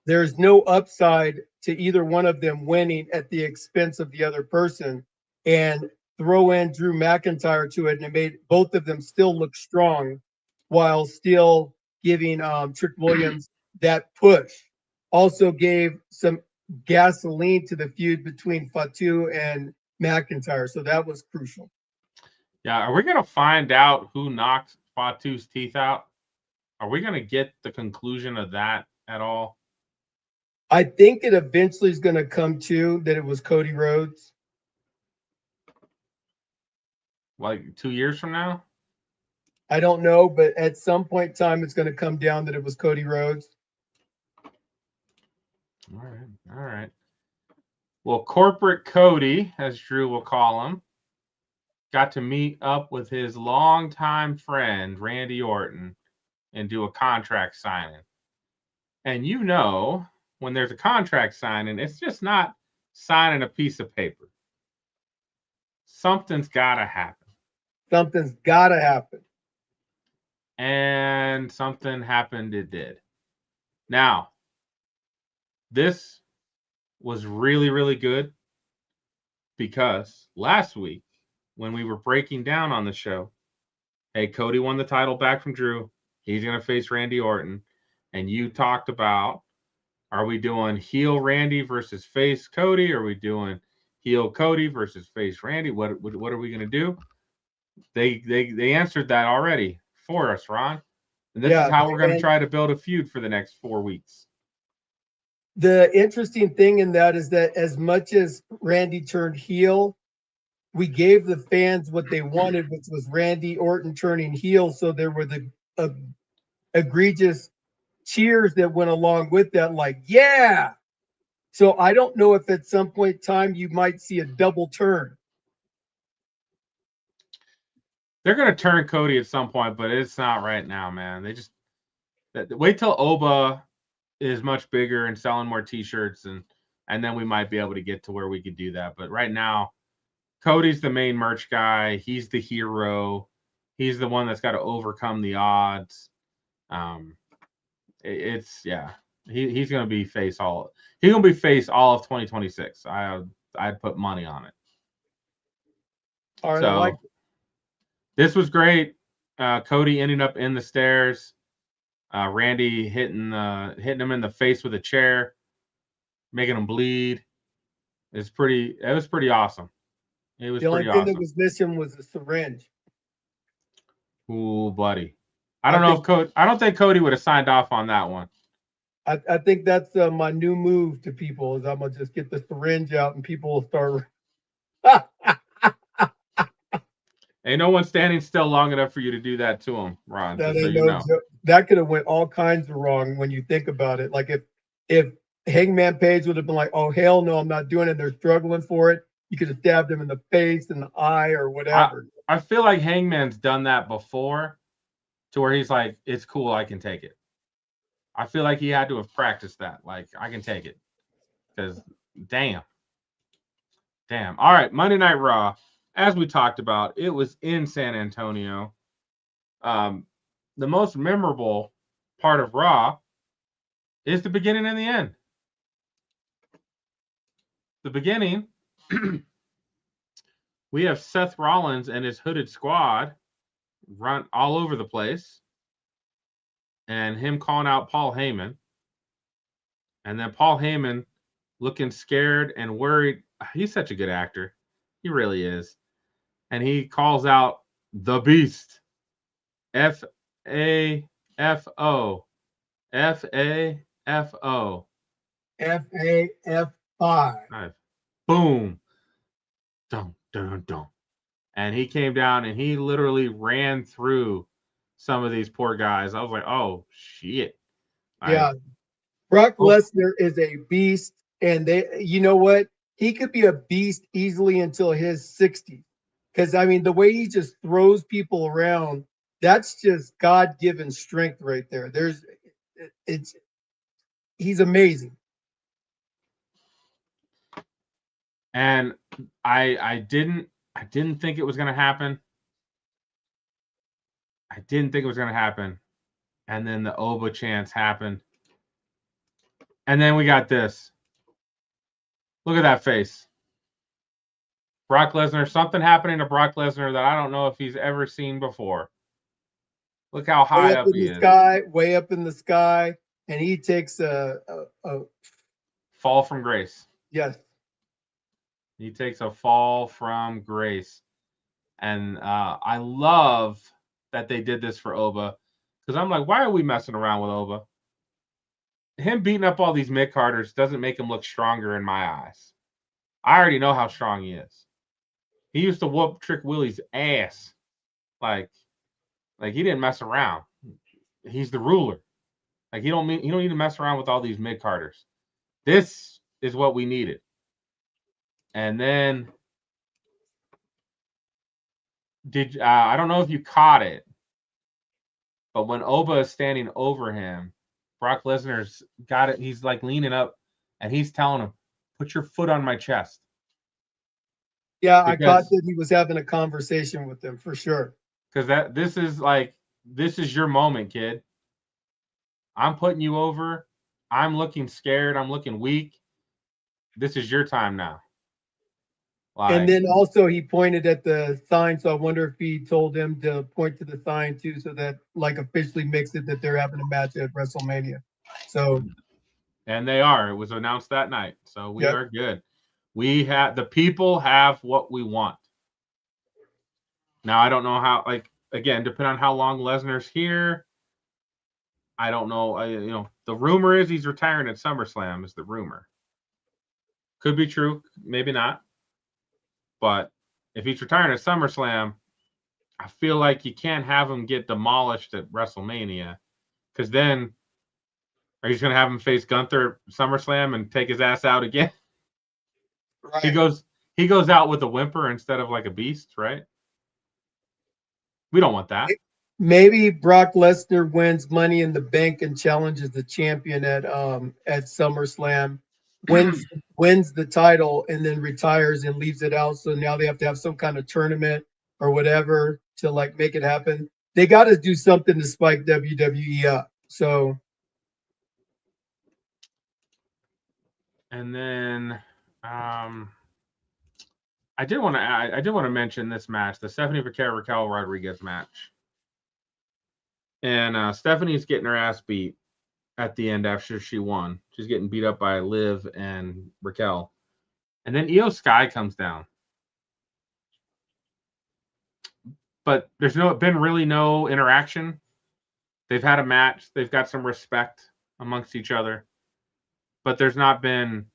there's no upside to either one of them winning at the expense of the other person. And throw in Drew McIntyre to it, and it made both of them still look strong while still giving Trick Williams that push. Also gave some gasoline to the feud between Fatu and McIntyre. So that was crucial. Yeah, are we gonna find out who knocked Fatu's teeth out? Are we gonna get the conclusion of that at all? I think it eventually is going to come to that it was Cody Rhodes. Like 2 years from now? I don't know, but at some point in time, it's going to come down that it was Cody Rhodes. All right. Well, corporate Cody, as Drew will call him, got to meet up with his longtime friend Randy Orton and do a contract signing. And you know, when there's a contract signing, it's just not signing a piece of paper. Something's got to happen. Something's got to happen. And something happened, it did. Now, this was really, really good because last week when we were breaking down on the show, hey, Cody won the title back from Drew. He's going to face Randy Orton. And you talked about, are we doing heel Randy versus face Cody? Are we doing heel Cody versus face Randy? What are we going to do? They answered that already for us, Ron. And this is how we're going to try to build a feud for the next 4 weeks. The interesting thing in that is that as much as Randy turned heel, we gave the fans what they wanted, which was Randy Orton turning heel. So there were the egregious cheers that went along with that, like, yeah. So I don't know if at some point in time you might see a double turn. They're going to turn Cody at some point, but it's not right now, man. They just wait till Oba is much bigger and selling more T-shirts, and then we might be able to get to where we could do that. But right now, Cody's the main merch guy. He's the hero. He's the one that's got to overcome the odds. He's going to be face all. He's going to be face all of 2026. I'd put money on it. All right, So, I like it. This was great. Cody ending up in the stairs. Randy hitting him in the face with a chair, making him bleed. It was pretty awesome. It was The only pretty thing that awesome. was missing was a syringe. Ooh, buddy. I don't think Cody would have signed off on that one. I think that's my new move to people is I'm gonna just get the syringe out and people will start. Ain't no one standing still long enough for you to do that to him, Ron. That Just so ain't you no know. joke. That could have went all kinds of wrong when you think about it. Like if Hangman Page would have been like, "Oh hell no, I'm not doing it," they're struggling for it. You could have stabbed him in the face, in the eye, or whatever. I feel like Hangman's done that before, to where he's like, "It's cool, I can take it." I feel like he had to have practiced that. Like, I can take it, because damn. All right, Monday Night Raw. As we talked about, it was in San Antonio. The most memorable part of Raw is the beginning and the end. The beginning, we have Seth Rollins and his hooded squad run all over the place, and him calling out Paul Heyman. And then Paul Heyman looking scared and worried. He's such a good actor. He really is. And he calls out the Beast. F-A-F-O. F-A-F-O. FAF5. Boom. Dun, dun, dun. And he came down and he literally ran through some of these poor guys. I was like, oh, shit. Yeah. Brock Lesnar is a beast. And you know what? He could be a beast easily until his 60s. Because, I mean, the way he just throws people around, that's just God-given strength right there. He's amazing. And I didn't think it was going to happen. And then the Oba chance happened. And then we got this. Look at that face. Brock Lesnar, something happening to Brock Lesnar that I don't know if he's ever seen before. Look how high up he is. Way up in the sky, and he takes a fall from grace. Yes. He takes a fall from grace. And I love that they did this for Oba, because I'm like, why are we messing around with Oba? Him beating up all these mid-carders doesn't make him look stronger in my eyes. I already know how strong he is. He used to whoop Trick Willie's ass. Like he didn't mess around. He's the ruler. Like, you don't need to mess around with all these mid-carders. This is what we needed. And then I don't know if you caught it, but when Oba is standing over him, Brock Lesnar's got it. He's like leaning up, and he's telling him, "Put your foot on my chest." Yeah, I caught that he was having a conversation with them for sure. Because this is your moment, kid. I'm putting you over. I'm looking scared. I'm looking weak. This is your time now. And then also he pointed at the sign, so I wonder if he told him to point to the sign too, so that like officially makes it that they're having a match at WrestleMania. So, and they are. It was announced that night, so we are good. The people have what we want. Now I don't know how. Like, again, depending on how long Lesnar's here, I don't know. The rumor is he's retiring at SummerSlam. Is the rumor? Could be true, maybe not. But if he's retiring at SummerSlam, I feel like you can't have him get demolished at WrestleMania, because then are you just going to have him face Gunther at SummerSlam and take his ass out again? Right. He goes out with a whimper instead of like a beast, right? We don't want that. Maybe Brock Lesnar wins Money in the Bank and challenges the champion at SummerSlam, wins the title, and then retires and leaves it out. So now they have to have some kind of tournament or whatever to like make it happen. They got to do something to spike WWE up. So, and then I did want to mention this match, the Stephanie Vaquero Raquel Rodriguez match. And Stephanie's getting her ass beat at the end after she won. She's getting beat up by Liv and Raquel. And then Io Sky comes down. But there's been really no interaction. They've had a match. They've got some respect amongst each other. But there's not been,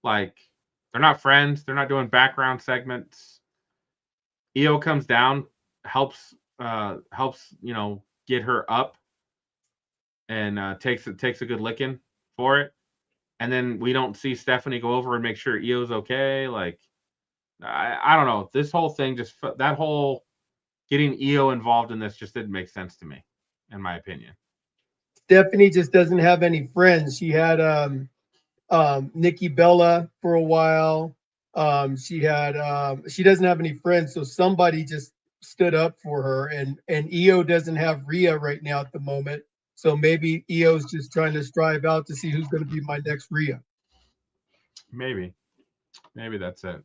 like, they're not friends. They're not doing background segments. Io comes down, helps get her up, and takes a good licking for it. And then we don't see Stephanie go over and make sure Io's okay. Like, I don't know. This whole thing that whole getting Io involved in this just didn't make sense to me, in my opinion. Stephanie just doesn't have any friends. She had Nikki Bella for a while. She doesn't have any friends, so somebody just stood up for her. And Io doesn't have Rhea right now at the moment, so maybe Io's just trying to strive out to see who's going to be my next Rhea. Maybe that's it.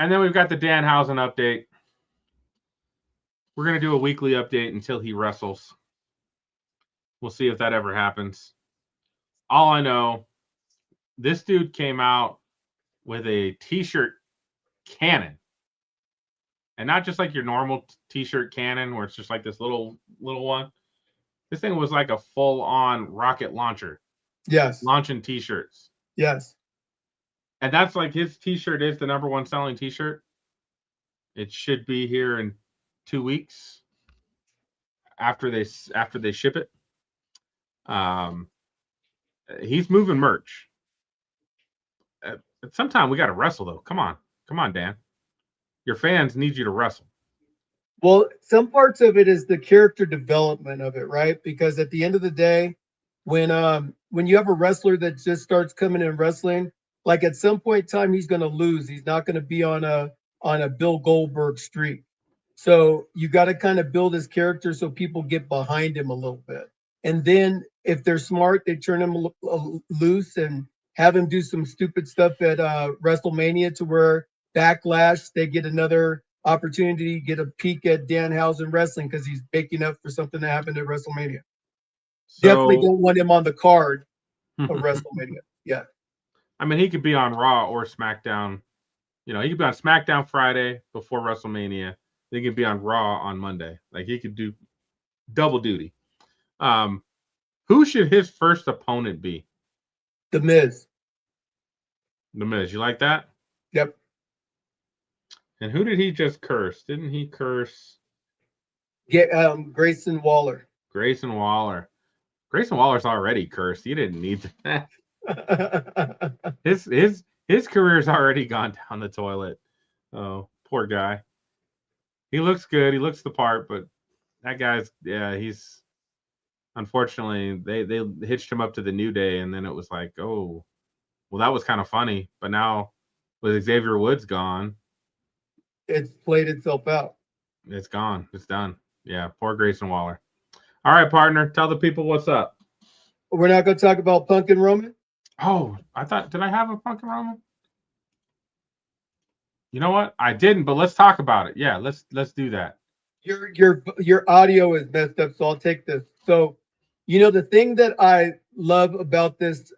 And then we've got the Danhausen update. We're going to do a weekly update until he wrestles. We'll see if that ever happens. All I know, this dude came out with a t-shirt cannon. And not just like your normal t-shirt cannon where it's just like this little one. This thing was like a full-on rocket launcher. Yes. Launching t-shirts. Yes. And that's like his t-shirt is the #1 selling t-shirt. It should be here in 2 weeks after they ship it. He's moving merch. At some time we got to wrestle though. Come on, Dan. Your fans need you to wrestle. Well, some parts of it is the character development of it, right? Because at the end of the day, when you have a wrestler that just starts coming in wrestling, like at some point in time, he's going to lose. He's not going to be on a Bill Goldberg streak. So you got to kind of build his character so people get behind him a little bit. And then if they're smart, they turn him loose and have him do some stupid stuff at WrestleMania to where Backlash, they get another opportunity to get a peek at Danhausen wrestling because he's making up for something that happened at WrestleMania. So, definitely don't want him on the card of WrestleMania. Yeah. I mean, he could be on Raw or SmackDown. You know, he could be on SmackDown Friday before WrestleMania. He could be on Raw on Monday. Like, he could do double duty. Who should his first opponent be? The Miz. The Miz. You like that? Yep. And who did he just curse? Didn't he curse? Grayson Waller. Grayson Waller. Grayson Waller's already cursed. He didn't need that. His career's already gone down the toilet. Oh, poor guy. He looks good. He looks the part, but that guy's he's unfortunately they hitched him up to the New Day, and then it was like, oh, well, that was kind of funny. But now with Xavier Woods gone, it's played itself out. It's gone. It's done. Yeah, poor Grayson Waller. All right, partner, tell the people what's up. We're not going to talk about Punk and Roman? Oh, did I have a Punk and Roman? You know what? I didn't, but let's talk about it. Yeah, let's do that. Your audio is messed up, so I'll take this. So, you know, the thing that I love about this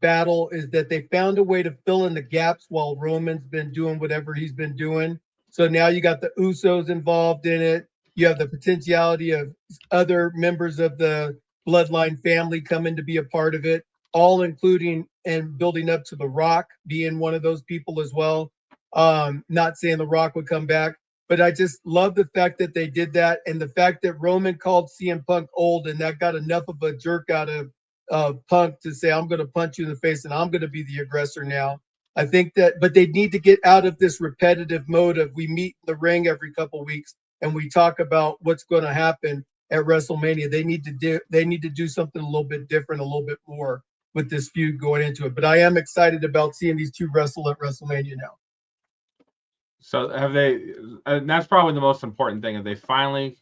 battle is that they found a way to fill in the gaps while Roman's been doing whatever he's been doing. So now you got the Usos involved in it. You have the potentiality of other members of the Bloodline family coming to be a part of it, all including and building up to The Rock being one of those people as well. Not saying The Rock would come back, but I just love the fact that they did that, and the fact that Roman called CM Punk old, and that got enough of a jerk out of Punk to say, I'm going to punch you in the face and I'm going to be the aggressor now. I think that, but they need to get out of this repetitive mode of we meet in the ring every couple weeks and we talk about what's going to happen at WrestleMania. They need to do something a little bit different, a little bit more with this feud going into it. But I am excited about seeing these two wrestle at WrestleMania now. So have they? And that's probably the most important thing. Have they finally?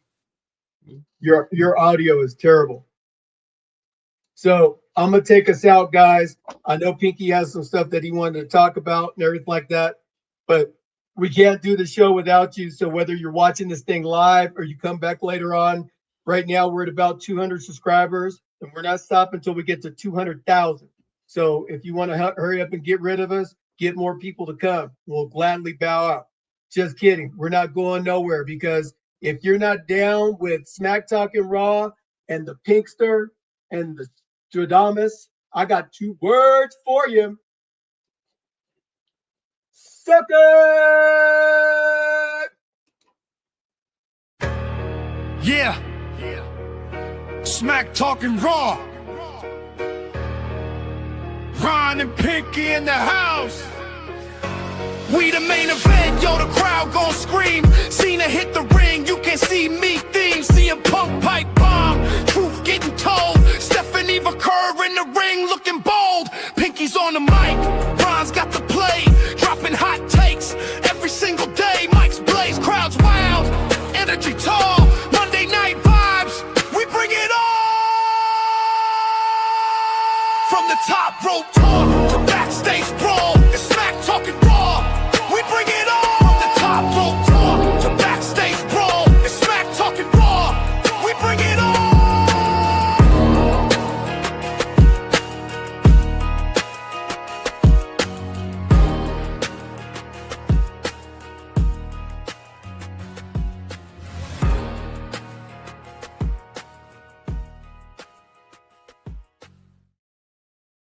Your audio is terrible. So I'm gonna take us out, guys. I know Pinky has some stuff that he wanted to talk about and everything like that, but we can't do the show without you. So whether you're watching this thing live or you come back later on, right now we're at about 200 subscribers, and we're not stopping until we get to 200,000. So if you want to hurry up and get rid of us, get more people to come. We'll gladly bow out. Just kidding. We're not going nowhere, because if you're not down with Smack Talking Raw and the Pinkster and the Stradamus, I got 2 words for you. Suck it! Yeah. Smack Talking Raw. Ron and Pinky in the house. We the main event, yo, the crowd gon' scream. Cena hit the ring, you can see me theme. See a punk pipe bomb, truth getting told. Stephanie Vaquer in the ring looking bold. Pinky's on the mic, Ron's got the play. Dropping hot takes every single day. Mike's blaze, crowds wild, energy tall. Monday night vibes, we bring it on. From the top rope talk to backstage brawl.